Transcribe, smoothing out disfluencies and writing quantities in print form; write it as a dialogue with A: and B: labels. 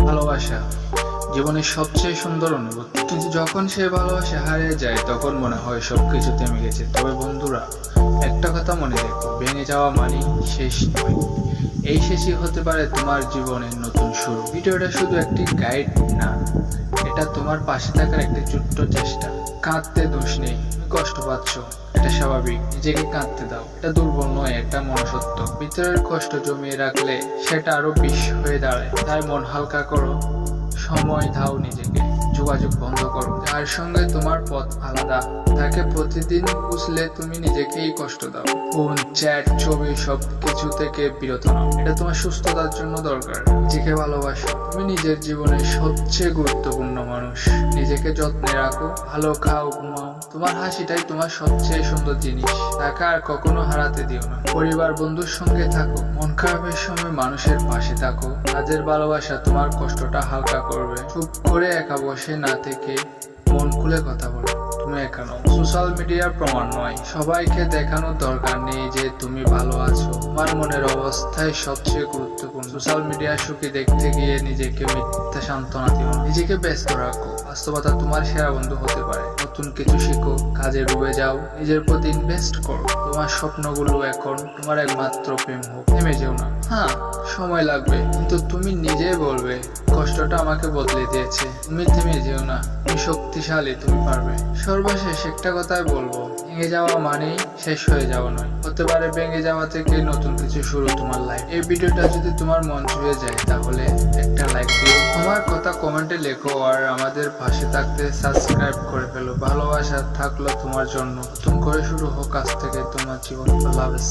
A: ভালোবাসা জীবনের সবচেয়ে সুন্দর অনুভূতি, কিন্তু যখন সে ভালোবাসা হারিয়ে যায় তখন মনে হয় সবকিছু থেমে গেছে। তবে বন্ধুরা, একটা কথা মনে রেখো, ভেঙে যাওয়া মানে শেষ নয়, এই শেষই হতে পারে তোমার জীবনের নতুন শুরু। ভিডিওটা শুধু একটি গাইড না, এটা তোমার পাশে থাকার একটি ছোট্ট চেষ্টা। কাঁদতে দোষ নেই, তুমি কষ্ট পাচ্ছ, এটা স্বাভাবিক, নিজেকে কাঁদতে দাও। এটা দুর্বল নয়, এটা মনসত্ব। ভিতরের কষ্ট জমিয়ে রাখলে সেটা আরো বিষ হয়ে দাঁড়ায়। তাই মন হালকা করো, সময় দাও নিজেকে, যোগাযোগ বন্ধ করো। যার সঙ্গে তোমার পথ আলাদা তাকে প্রতিদিন বুঝলে তুমি নিজেকেই কষ্ট দাও। ফোন, চ্যাট, ছবি সবকিছু থেকে বিরত নাও, এটা তোমার সুস্থতার জন্য দরকার। নিজেকে ভালোবাসো, তুমি নিজের জীবনের সবচেয়ে গুরুত্বপূর্ণ মানুষ। নিজেকে যত্নে রাখো, ভালো খাও, ঘুমাও। তোমার হাসিটাই তোমার সবচেয়ে সুন্দর জিনিস, তাকে আর কখনো হারাতে দিও না। পরিবার, বন্ধুর সঙ্গে থাকো, মন খারাপের সময় মানুষের পাশে থাকো। তাদের ভালোবাসা তোমার কষ্টটা হালকা করবে। চুপ করে একা বসে না থেকে মন খুলে কথা বলো, তুমি একা নও। সোশ্যাল মিডিয়ার প্রমাণ নয়, সবাইকে দেখানোর দরকার নেই যে তুমি ভালো আছো। তোমার মনের অবস্থায় সবচেয়ে গুরুত্বপূর্ণ। সোশ্যাল মিডিয়ার সুখী দেখতে গিয়ে নিজেকে মিথ্যা সান্ত্বনা দিও না। নিজেকে ব্যস্ত রাখো, বাস্তবতা তোমার সেরা বন্ধু হতে পারে। নতুন কিছু শিখো, কাজে ডুবে যাও, নিজের প্রতি ইনভেস্ট করো। তোমার স্বপ্নগুলো এখন তোমার একমাত্র প্রেম হোক। থেমে যেও না, হ্যাঁ সময় লাগবে, কিন্তু তুমি নিজেই বলবে কষ্টটা আমাকে বদলে দিয়েছে। তুমি থেমে যেও না, তুমি শক্তিশালী, তুমি পারবে। সর্বশেষ একটা কথাই বলবো, ভেঙে যাওয়া মানেই শেষ হয়ে যাওয়া নয়, হতে পারে ভেঙে যাওয়া থেকে নতুন কিছু শুরু তোমার লাইফ। এই ভিডিওটা যদি তোমার মন ছুঁয়ে যায় তাহলে একটা লাইক দিও, তোমার কথা কমেন্টে লেখো, আর আমাদের পাশে থাকতে সাবস্ক্রাইব করে ফেলো। ভালোবাসা থাকলো তোমার জন্য, নতুন করে শুরু হোক আজ থেকে তোমার জীবন। আল্লাহ হাফেজ।